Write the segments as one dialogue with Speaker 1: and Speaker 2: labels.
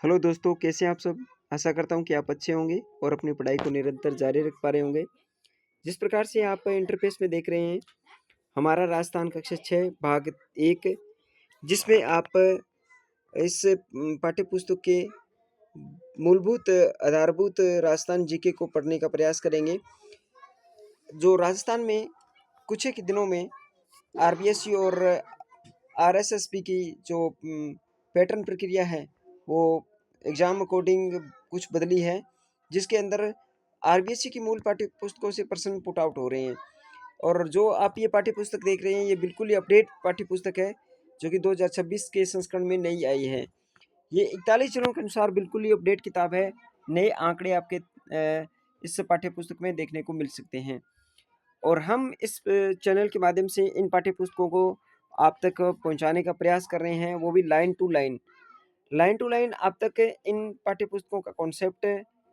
Speaker 1: Hello दोस्तों, कैसे हैं आप सब। आशा करता हूं कि आप अच्छे होंगे और अपनी पढ़ाई को निरंतर जारी रख पा रहे होंगे। जिस प्रकार से आप इंटरफेस में देख रहे हैं, हमारा राजस्थान कक्षा 6 भाग 1, जिसमें आप इस पाठ्य पुस्तक के मूलभूत आधारभूत राजस्थान जीके को पढ़ने का प्रयास करेंगे। जो राजस्थान में कुछ एक दिनों में आरबीएससी और आरएसएसबी की जो पैटर्न प्रक्रिया है, वो एग्ज़ाम अकॉर्डिंग कुछ बदली है, जिसके अंदर आरबीएससी की मूल पाठ्य पुस्तकों से प्रश्न पुट आउट हो रहे हैं। और जो आप ये पाठ्य पुस्तक देख रहे हैं, ये बिल्कुल ही अपडेट पाठ्य पुस्तक है, जो कि 2026 के संस्करण में नई आई है। ये 41 जनों के अनुसार बिल्कुल ही अपडेट किताब है। नए आंकड़े आपके इस पाठ्य पुस्तक में देखने को मिल सकते हैं। और हम इस चैनल के माध्यम से इन पाठ्य पुस्तकों को आप तक पहुंचाने का प्रयास कर रहे हैं, वो भी line to line. Line to line आप तक इन पाठ्य पुस्तकों का कॉन्सेप्ट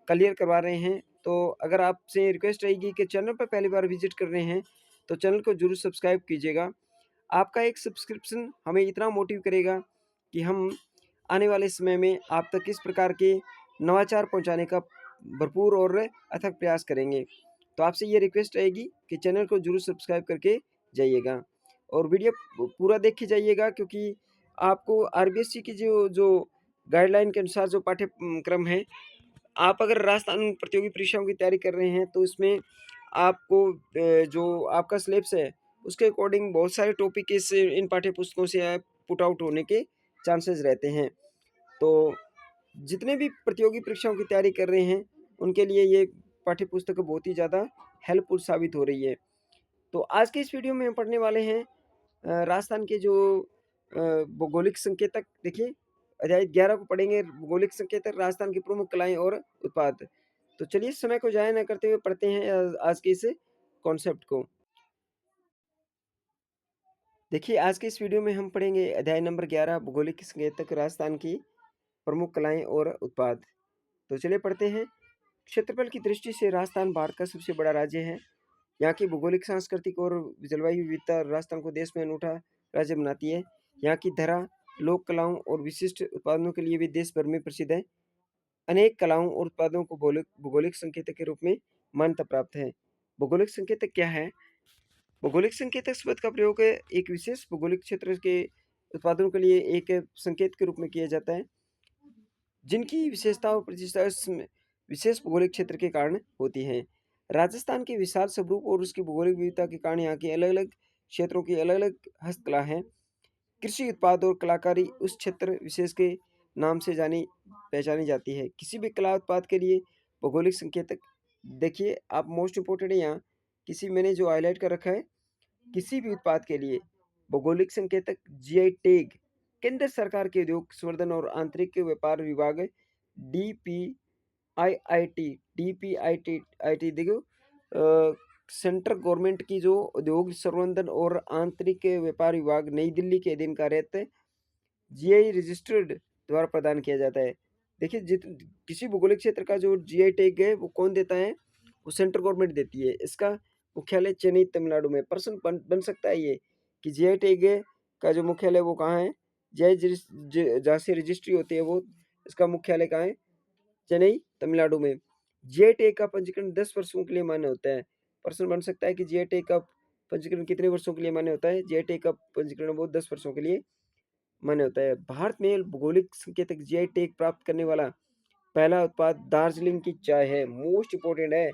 Speaker 1: क्लियर करवा रहे हैं। तो अगर आपसे रिक्वेस्ट रहेगी कि चैनल पर पहली बार विजिट कर रहे हैं, तो चैनल को जरूर सब्सक्राइब कीजिएगा। आपका एक सब्सक्रिप्शन हमें इतना मोटिव करेगा कि हम आने वाले समय में आप तक किस प्रकार के नवाचार पहुंचाने का भरपूर और अथक प्रयास करेंगे। तो आपसे ये रिक्वेस्ट रहेगी कि चैनल को जरूर सब्सक्राइब करके जाइएगा और वीडियो पूरा देख के जाइएगा, क्योंकि आपको आरबीएससी की जो जो गाइडलाइन के अनुसार जो पाठ्यक्रम है, आप अगर राजस्थान प्रतियोगी परीक्षाओं की तैयारी कर रहे हैं, तो इसमें आपको जो आपका सिलेबस है, उसके अकॉर्डिंग बहुत सारे टॉपिक इस इन पाठ्य पुस्तकों से पुट आउट होने के चांसेस रहते हैं। तो जितने भी प्रतियोगी परीक्षाओं की तैयारी कर रहे हैं, उनके लिए ये पाठ्य पुस्तक बहुत ही ज़्यादा हेल्पफुल साबित हो रही है। तो आज के इस वीडियो में हम पढ़ने वाले हैं राजस्थान के जो भौगोलिक संकेतक। देखिए, अध्याय 11 को पढ़ेंगे, भौगोलिक संकेतक, राजस्थान की प्रमुख कलाएं और उत्पाद। तो चलिए समय को जाया न करते हुए पढ़ते हैं आज के इस कॉन्सेप्ट को। देखिए, आज के इस वीडियो में हम पढ़ेंगे अध्याय नंबर 11, भौगोलिक संकेतक, राजस्थान की प्रमुख कलाएं और उत्पाद। तो चलिए पढ़ते हैं। क्षेत्रफल की दृष्टि से राजस्थान भारत का सबसे बड़ा राज्य है। यहाँ की भौगोलिक, सांस्कृतिक और जलवायु विविधता राजस्थान को देश में अनूठा राज्य बनाती है। यहाँ की धरा, लोक कलाओं और विशिष्ट उत्पादनों के लिए भी देश भर में प्रसिद्ध है। अनेक कलाओं और उत्पादों को भौगोलिक भौगोलिक संकेतक के रूप में मान्यता प्राप्त है। भौगोलिक संकेतक क्या है? भौगोलिक संकेतक शब्द का प्रयोग एक विशेष भौगोलिक क्षेत्र के उत्पादनों के लिए एक संकेत के रूप में किया जाता है, जिनकी विशेषता और प्रतिष्ठा उस विशेष भौगोलिक क्षेत्र के कारण होती है। राजस्थान के विशाल स्वरूप और उसकी भौगोलिक विविधता के कारण यहाँ के अलग अलग क्षेत्रों की अलग अलग हस्तकला है। कृषि उत्पाद और कलाकारी उस क्षेत्र विशेष के नाम से जानी पहचानी जाती है। किसी भी कला उत्पाद के लिए भौगोलिक संकेतक, देखिए आप, मोस्ट इम्पोर्टेंट है यहाँ, किसी मैंने जो हाईलाइट कर रखा है, किसी भी उत्पाद के लिए भौगोलिक संकेतक जीआई टैग केंद्र सरकार के उद्योग संवर्धन और आंतरिक व्यापार विभाग डीपीआईटी देखो, सेंट्रल गवर्नमेंट की जो उद्योग संवर्धन और आंतरिक व्यापार विभाग नई दिल्ली के अधीन कार्यरत जीआई रजिस्टर्ड द्वारा प्रदान किया जाता है। देखिए, जित किसी भौगोलिक क्षेत्र का जो जीआई टैग है, वो कौन देता है? वो सेंट्रल गवर्नमेंट देती है। इसका मुख्यालय चेन्नई, तमिलनाडु में। प्रश्न बन सकता है ये कि जीआई टैग का जो मुख्यालय वो कहाँ है? जहाँ से रजिस्ट्री होती है, वो इसका मुख्यालय कहाँ है? चेन्नई, तमिलनाडु में। जीआई टैग का पंजीकरण 10 वर्षों के लिए मान्य होता है। प्रश्न बन सकता है कि जीआई टैग का पंजीकरण कितने वर्षों के लिए मान्य होता है? जीआई टैग का पंजीकरण वो 10 वर्षों के लिए मान्य होता है। भारत में भौगोलिक संकेतक जीआई टैग प्राप्त करने वाला पहला उत्पाद दार्जिलिंग की चाय है। मोस्ट इंपोर्टेंट है।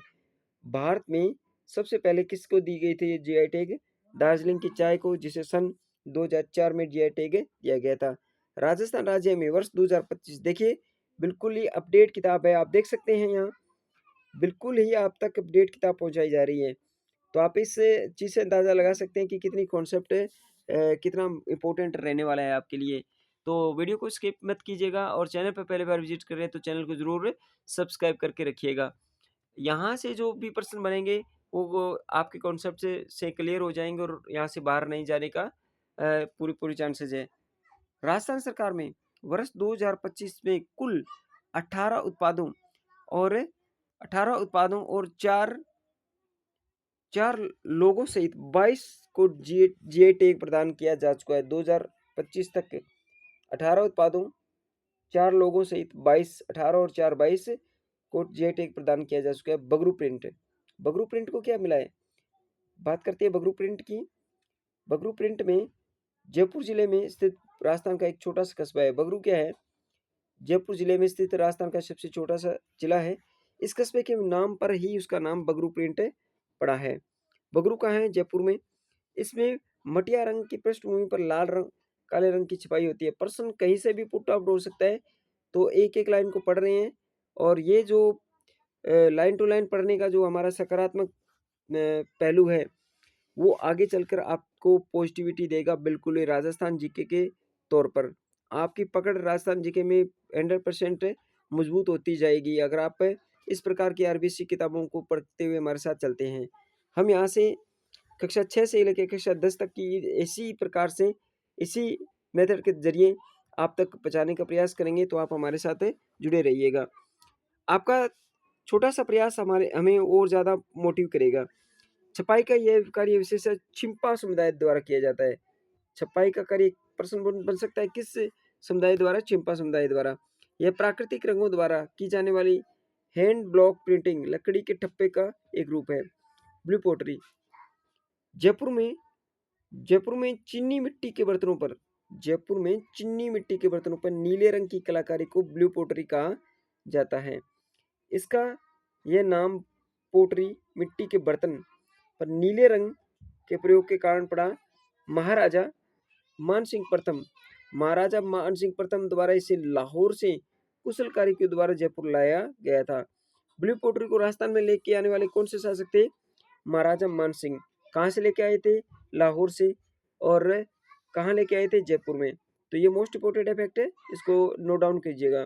Speaker 1: भारत में सबसे पहले किसको दी गई थी ये जीआई टैग? दार्जिलिंग की चाय को, जिसे सन 2004 में जीआई टैग दिया गया था। राजस्थान राज्य में वर्ष 2025, देखिए बिल्कुल ही अपडेट किताब है, आप देख सकते हैं यहाँ, बिल्कुल ही आप तक अपडेट किताब पहुंचाई जा रही है। तो आप इस चीज़ से अंदाज़ा लगा सकते हैं कि कितनी कॉन्सेप्ट कितना इम्पोर्टेंट रहने वाला है आपके लिए। तो वीडियो को स्किप मत कीजिएगा और चैनल पर पहली बार विजिट कर रहे हैं तो चैनल को ज़रूर सब्सक्राइब करके रखिएगा। यहाँ से जो भी प्रश्न बनेंगे, वो आपके कॉन्सेप्ट से क्लियर हो जाएंगे और यहाँ से बाहर नहीं जाने का पूरी पूरी चांसेज है। राजस्थान सरकार में वर्ष 2025 में कुल 18 उत्पादों और 18 उत्पादों और चार लोगों सहित 22 को जीआई टैग प्रदान किया जा चुका है। 2025 तक 18 उत्पादों 4 लोगों सहित 22 18 और 4 22 को जे टैग प्रदान किया जा चुका है। बगरू प्रिंट, बगरू प्रिंट को क्या मिला है? बात करते हैं बगरू प्रिंट की। बगरू प्रिंट में जयपुर जिले में स्थित राजस्थान का एक छोटा सा कस्बा है। बगरू क्या है? जयपुर जिले में स्थित राजस्थान का सबसे छोटा सा जिला है। इस कस्बे के नाम पर ही उसका नाम बगरू प्रिंट पड़ा है। बगरू कहाँ है? जयपुर में। इसमें मटिया रंग की पृष्ठभूमि पर लाल रंग काले रंग की छिपाई होती है। प्रश्न कहीं से भी पुट आउट हो सकता है, तो एक एक लाइन को पढ़ रहे हैं और ये जो लाइन टू लाइन पढ़ने का जो हमारा सकारात्मक पहलू है, वो आगे चलकर आपको पॉजिटिविटी देगा बिल्कुल ही राजस्थान जीके के तौर पर। आपकी पकड़ राजस्थान जीके में 100% मजबूत होती जाएगी अगर आप इस प्रकार की आरबीसी किताबों को पढ़ते हुए हमारे साथ चलते हैं। हम यहाँ से कक्षा 6 से लेकर कक्षा 10 तक की इसी प्रकार से इसी मेथड के जरिए आप तक पहुँचाने का प्रयास करेंगे, तो आप हमारे साथ जुड़े रहिएगा। आपका छोटा सा प्रयास हमें और ज़्यादा मोटिव करेगा। छपाई का यह कार्य विशेष छिंपा समुदाय द्वारा किया जाता है। छपाई का कार्य प्रश्न बन सकता है किस समुदाय द्वारा? छिंपा समुदाय द्वारा। यह प्राकृतिक रंगों द्वारा की जाने वाली हैंड ब्लॉक प्रिंटिंग लकड़ी के ठप्पे का एक रूप है। ब्लू पोटरी जयपुर में जयपुर में चीनी मिट्टी के बर्तनों पर जयपुर में चीनी मिट्टी के बर्तनों पर नीले रंग की कलाकारी को ब्लू पोटरी कहा जाता है। इसका यह नाम पोटरी मिट्टी के बर्तन पर नीले रंग के प्रयोग के कारण पड़ा। महाराजा मानसिंह प्रथम महाराजा मानसिंह प्रथम द्वारा इसे लाहौर से कुशल कारीगरों द्वारा जयपुर लाया गया था। ब्लू पोटरी को राजस्थान में लेके आने वाले कौन से शासक थे? महाराजा मानसिंह। कहाँ से लेके आए थे? लाहौर से। और कहाँ लेके आए थे? जयपुर में। तो ये मोस्ट इंपोर्टेंट फैक्ट है, इसको नोट डाउन कीजिएगा।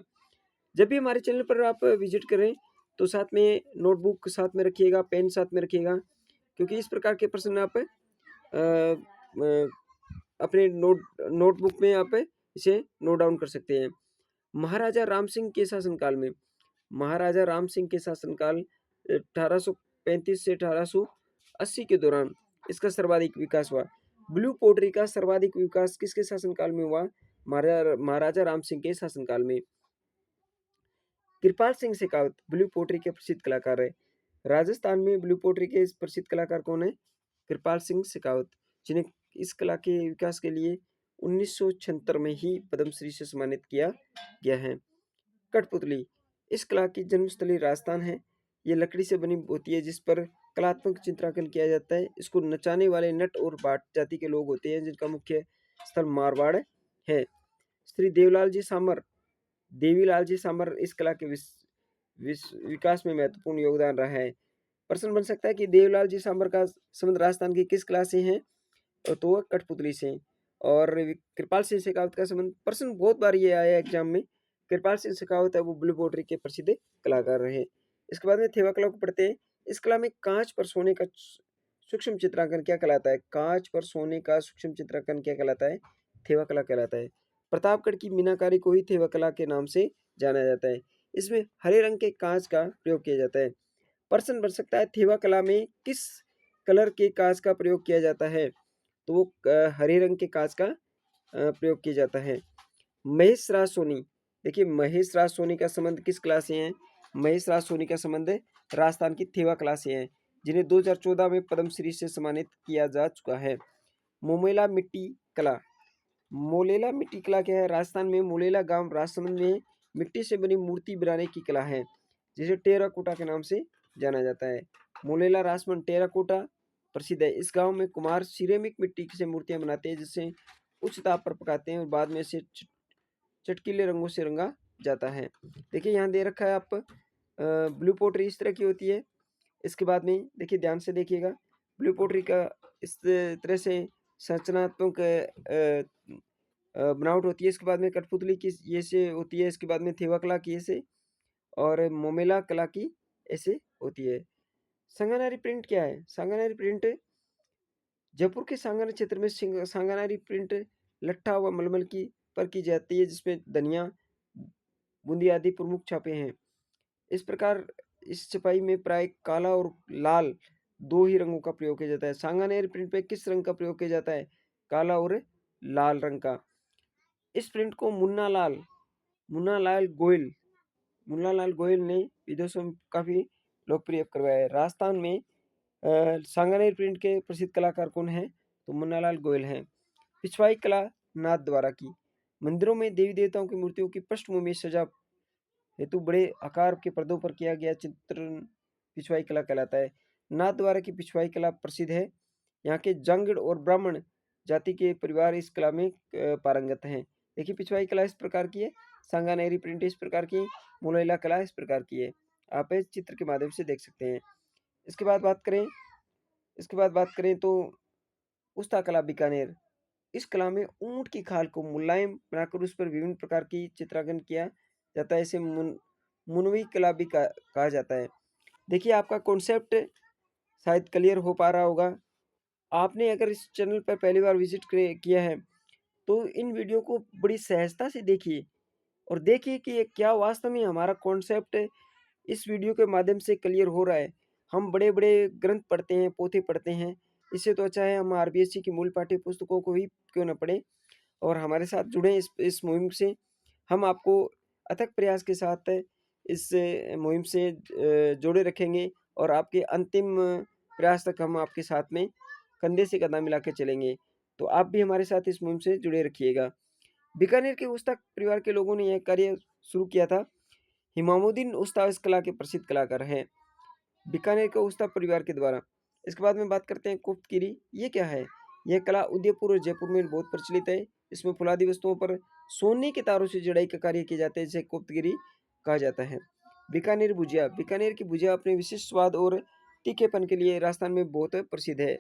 Speaker 1: जब भी हमारे चैनल पर आप विजिट करें तो साथ में नोटबुक साथ में रखिएगा, पेन साथ में रखिएगा, क्योंकि इस प्रकार के प्रश्न आप अपने नोटबुक में आप इसे नोट डाउन कर सकते हैं। महाराजा राम सिंह के शासनकाल में महाराजा राम सिंह के शासनकाल 1835 से 1880 के दौरान इसका सर्वाधिक विकास हुआ। ब्लू पोटरी का सर्वाधिक विकास किसके शासनकाल में हुआ? महाराजा राम सिंह के शासनकाल में। कृपाल सिंह शेखावत ब्लू पोटरी के प्रसिद्ध कलाकार है। राजस्थान में ब्लू पोटरी के प्रसिद्ध कलाकार कौन है? कृपाल सिंह शेखावत, जिन्हें इस कला के विकास के लिए 1976 में ही पद्मश्री से सम्मानित किया गया है। कठपुतली इस कला की जन्मस्थली राजस्थान है। ये लकड़ी से बनी होती है जिस पर कलात्मक चित्रांकन किया जाता है। इसको नचाने वाले नट और भाट जाति के लोग होते हैं, जिनका मुख्य स्थल मारवाड़ है। श्री देवीलाल जी सामर इस कला के विकास में महत्वपूर्ण योगदान रहा है। प्रश्न बन सकता है कि देवीलाल जी सामर का संबंध राजस्थान की किस कला से है? तो वह कठपुतली से। और कृपाल सिंह शेखावत का संबंध, प्रश्न बहुत बार ये आया एग्जाम में। कृपाल सिंह शेखावत है वो ब्लू पोटरी के प्रसिद्ध कलाकार रहे। इसके बाद में थेवा कला को पढ़ते हैं। इस कला में कांच पर सोने का सूक्ष्म चित्रांकन क्या कहलाता है? कांच पर सोने का सूक्ष्म चित्रांकन क्या कहलाता है? थेवा कला कहलाता है। प्रतापगढ़ की मीनाकारी को ही थेवा कला के नाम से जाना जाता है। इसमें हरे रंग के कांच का प्रयोग किया जाता है। प्रश्न बन सकता है थेवा कला में किस कलर के कांच का प्रयोग किया जाता है? तो वो हरे रंग के कांच का प्रयोग किया जाता है। महेश राज सोनी, देखिए महेश राज सोनी का संबंध किस कला से है? महेश राज सोनी का संबंध राजस्थान की थेवा कला से है, जिन्हें 2014 में पद्मश्री से सम्मानित किया जा चुका है। मोमेला मिट्टी कला, मोलेला मिट्टी कला क्या है? राजस्थान में मोलेला गांव राजसमंद में मिट्टी से बनी मूर्ति बनाने की कला है, जिसे टेराकोटा के नाम से जाना जाता है। मोलेला राजसमंद टेराकोटा प्रसिद्ध है। इस गांव में कुम्हार सिरेमिक मिट्टी से मूर्तियां बनाते हैं, जिससे उच्च ताप पर पकाते हैं और बाद में इसे चटकीले रंगों से रंगा जाता है। देखिए यहाँ दे रखा है आप ब्लू पोटरी इस तरह की होती है। इसके बाद में देखिए ध्यान से देखिएगा, ब्लू पोटरी का इस तरह से संरचनात्मक बनावट होती है। इसके बाद में कठपुतली की ये से होती है। इसके बाद में थेवा कला की ऐसे और मोमेला कला की ऐसे होती है। सांगानेरी प्रिंट क्या है? सांगानेरी प्रिंट जयपुर के सांगानेर क्षेत्र में सांगानेरी प्रिंट लट्ठा व मलमल की पर की जाती है, जिसमें धनिया बूंदी आदि प्रमुख छापे हैं। इस प्रकार इस छपाई में प्राय काला और लाल दो ही रंगों का प्रयोग किया जाता है। सांगानेर प्रिंट पे किस रंग का प्रयोग किया जाता है? काला और लाल रंग का। इस प्रिंट को मुन्ना लाल मुन्नालाल गोयल, मुन्नालाल गोयल ने विदेशों में काफ़ी लोकप्रिय करवाया है। राजस्थान में सांगानेर प्रिंट के प्रसिद्ध कलाकार कौन हैं? तो मुन्नालाल गोयल हैं। पिछवाई कला नाथ द्वारा की। मंदिरों में देवी देवताओं की मूर्तियों की पृष्ठभूमि सजा हेतु बड़े आकार के पर्दों पर किया गया चित्रण पिछवाई कला कहलाता है। नाथ द्वारा की पिछवाई कला प्रसिद्ध है। यहाँ के जांगड़ और ब्राह्मण जाति के परिवार इस कला में पारंगत हैं। देखिए पिछवाई कला इस प्रकार की है, सांगानेरी प्रिंट इस प्रकार की है, मुलैला कला इस प्रकार की है। आप इस चित्र के माध्यम से देख सकते हैं। इसके बाद बात करें तो उस्ता कला बीकानेर। इस कला में ऊंट की खाल को मुलायम बनाकर उस पर विभिन्न प्रकार की चित्रांकन किया जाता है। इसे मुनवी कला भी कहा जाता है। देखिए आपका कॉन्सेप्ट शायद क्लियर हो पा रहा होगा। आपने अगर इस चैनल पर पहली बार विजिट किया है तो इन वीडियो को बड़ी सहजता से देखिए और देखिए कि ये क्या वास्तव में हमारा कॉन्सेप्ट इस वीडियो के माध्यम से क्लियर हो रहा है। हम बड़े बड़े ग्रंथ पढ़ते हैं, पोथे पढ़ते हैं, इससे तो अच्छा है हम आरबीएससी की मूल पाठ्य पुस्तकों को ही क्यों न पढ़ें और हमारे साथ जुड़ें इस मुहिम से। हम आपको अथक प्रयास के साथ इस मुहिम से जोड़े रखेंगे और आपके अंतिम प्रयास तक हम आपके साथ में कंधे से कंधा मिला के चलेंगे। तो आप भी हमारे साथ इस मुहिम से जुड़े रखिएगा। बीकानेर के उस्ताद परिवार के लोगों ने यह कार्य शुरू किया था। इमामुद्दीन उस्ताद इस कला के प्रसिद्ध कलाकार हैं, बीकानेर के उस्ताद परिवार के द्वारा। इसके बाद में बात करते हैं कोफ्तगिरी। ये क्या है? यह कला उदयपुर और जयपुर में बहुत प्रचलित है। इसमें फुलादी वस्तुओं पर सोने के तारों से जड़ाई का कार्य किया जाता है, जिसे कोफ्तगिरी कहा जाता है। बीकानेर भुजिया। बीकानेर की भुजिया अपने विशिष्ट स्वाद और तीखेपन के लिए राजस्थान में बहुत प्रसिद्ध है।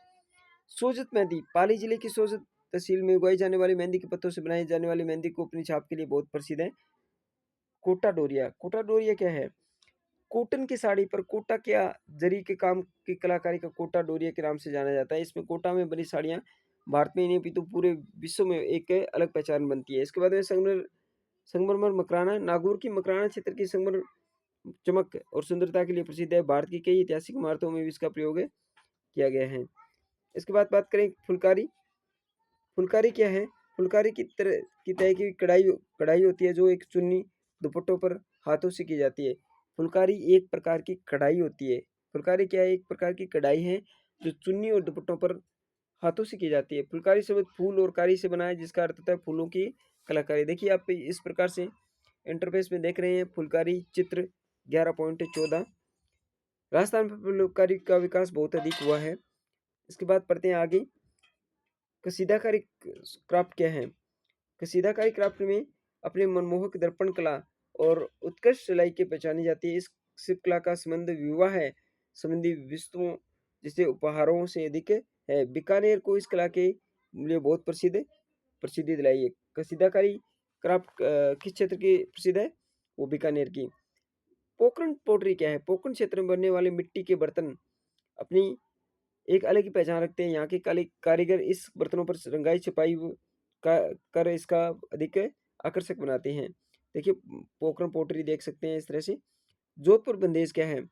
Speaker 1: सोजत मेहंदी। पाली जिले की सोजत तहसील में उगाई जाने वाली मेहंदी के पत्तों से बनाई जाने वाली मेहंदी को अपनी छाप के लिए बहुत प्रसिद्ध है। कोटा डोरिया। कोटा डोरिया क्या है? कॉटन की साड़ी पर कोटा क्या जरी के काम की कलाकारी का कोटा डोरिया के नाम से जाना जाता है। इसमें कोटा में बनी साड़ियाँ भारत में ही नहीं अपितु पूरे विश्व में एक अलग पहचान बनती है। इसके बाद में संगमरमर मकराना। नागौर की मकराना क्षेत्र की संगमर चमक और सुंदरता के लिए प्रसिद्ध है। भारत की कई ऐतिहासिक इमारतों में भी इसका प्रयोग किया गया है। इसके बाद बात करें फुलकारी। फुलकारी क्या है? फुलकारी की तरह की कढ़ाई होती है जो एक चुन्नी दुपट्टों पर हाथों से की जाती है। फुलकारी एक प्रकार की कढ़ाई होती है। फुलकारी क्या है? एक प्रकार की कढ़ाई है जो चुन्नी और दुपट्टों पर हाथों से की जाती है। फुलकारी शब्द फूल और कारी से बना है, जिसका अर्थ होता है फूलों की कलाकारी। देखिए आप इस प्रकार से इंटरफेस में देख रहे हैं फुलकारी चित्र 11.14। राजस्थान में फुलकारी का विकास बहुत अधिक हुआ है। इसके बाद पढ़ते हैं आगे। कसीदाकारी क्राफ्ट क्या है? कसीदाकारी क्राफ्ट में अपने मनमोहक दर्पण कला और उत्कृष्ट सिलाई की पहचानी जाती है। इस शिल्प कला का संबंध विवाह है संबंधी वस्तुओं जैसे उपहारों से अधिक है। बीकानेर को इस कला के लिए बहुत प्रसिद्धि दिलाई है। कसीदाकारी क्राफ्ट किस क्षेत्र की प्रसिद्ध है? वो बीकानेर की। पोखरण पोटरी क्या है? पोखरण क्षेत्र में बनने वाले मिट्टी के बर्तन अपनी एक अलग ही पहचान रखते हैं। यहाँ के कारीगर इस बर्तनों पर रंगाई छपाई कर इसका अधिक आकर्षक बनाते हैं। देखिए पोखरण पोटरी देख सकते हैं इस तरह से। जोधपुर बंदेज क्या है?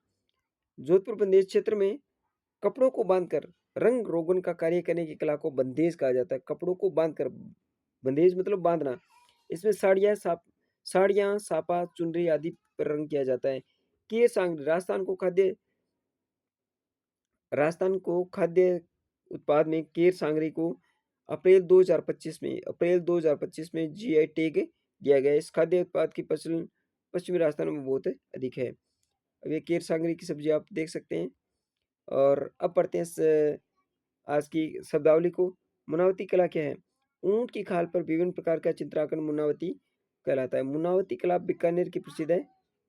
Speaker 1: जोधपुर बंदेज क्षेत्र में कपड़ों को बांधकर रंग रोगन का कार्य करने की कला को बंदेज कहा जाता है। कपड़ों को बांधकर, बंदेज मतलब बांधना। इसमें साड़ियाँ सापा चुनरी आदि पर रंग किया जाता है। केर सांगरी। राजस्थान को खाद्य उत्पाद में केर सांगरी को अप्रैल 2025 में जीआई टैग दिया गया है। इस खाद्य उत्पाद की प्रचलन पश्चिमी राजस्थान में बहुत अधिक है। अब ये केर सांगरी की सब्जी आप देख सकते हैं। और अब पढ़ते हैं आज की शब्दावली को। मुनावती कला क्या है? ऊंट की खाल पर विभिन्न प्रकार का चित्रांकन मुनावती कहलाता है। मुनावती कला बीकानेर की प्रसिद्ध है,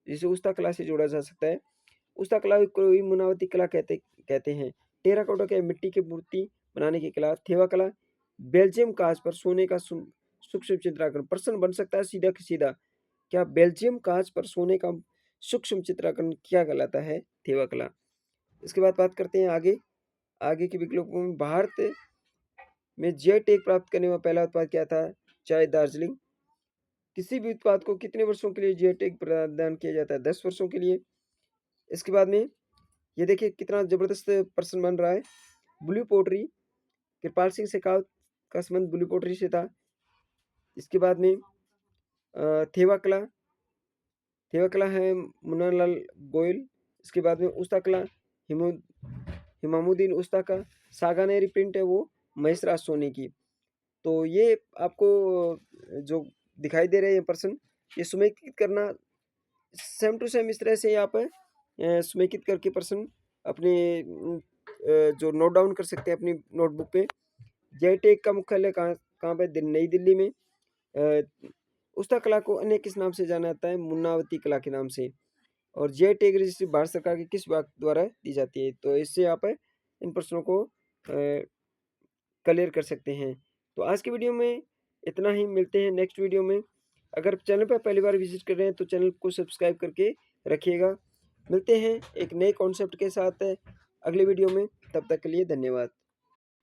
Speaker 1: जिसे उस्ता कला से जोड़ा जा सकता है। उस्ता कला को ही मुनावती कला कहते हैं। टेराकोटा के मिट्टी की मूर्ति बनाने की कला। थेवा कला बेल्जियम कांच पर सोने का सूक्ष्म चित्रांकन। प्रश्न बन सकता है सीधा का सीधा, क्या बेल्जियम कांच पर सोने का सूक्ष्म चित्रांकन क्या कहलाता है? थेवा कला। इसके बाद बात करते हैं आगे के विकल्पों में। भारत में जीआई टैग प्राप्त करने वाला पहला उत्पाद क्या था? चाय दार्जिलिंग। किसी भी उत्पाद को कितने वर्षों के लिए जीआई टैग प्रदान किया जाता है? 10 वर्षों के लिए। इसके बाद में ये देखिए कितना जबरदस्त प्रश्न बन रहा है। Blue pottery. कृपाल सिंह शेखावत का संबंध ब्लू पोट्री से था। इसके बाद में थेवा कला थेवा कला है मुन्नालाल गोयल, इसके बाद में उस्ता कला हिमामुद्दीन उस्ता का, सागानेरी प्रिंट है वो महेश राज सोनी की। तो ये आपको जो दिखाई दे रहे हैं पर्सन, ये समेकित करना सेम टू सेम इस तरह से यहाँ पे समेकित करके पर्सन अपने जो नोट डाउन कर सकते हैं अपनी नोटबुक पे। जेटेक का मुख्यालय कहाँ पे? नई दिल्ली में। उस्ता कला को अन्य किस नाम से जाना जाता है? मुन्नावती कला के नाम से। और जेटेक रजिस्ट्री भारत सरकार के किस विभाग द्वारा दी जाती है? तो इससे आप इन प्रश्नों को क्लियर कर सकते हैं। तो आज की वीडियो में इतना ही, मिलते हैं नेक्स्ट वीडियो में। अगर चैनल पर पहली बार विजिट कर रहे हैं तो चैनल को सब्सक्राइब करके रखिएगा। मिलते हैं एक नए कॉन्सेप्ट के साथ अगले वीडियो में, तब तक के लिए धन्यवाद।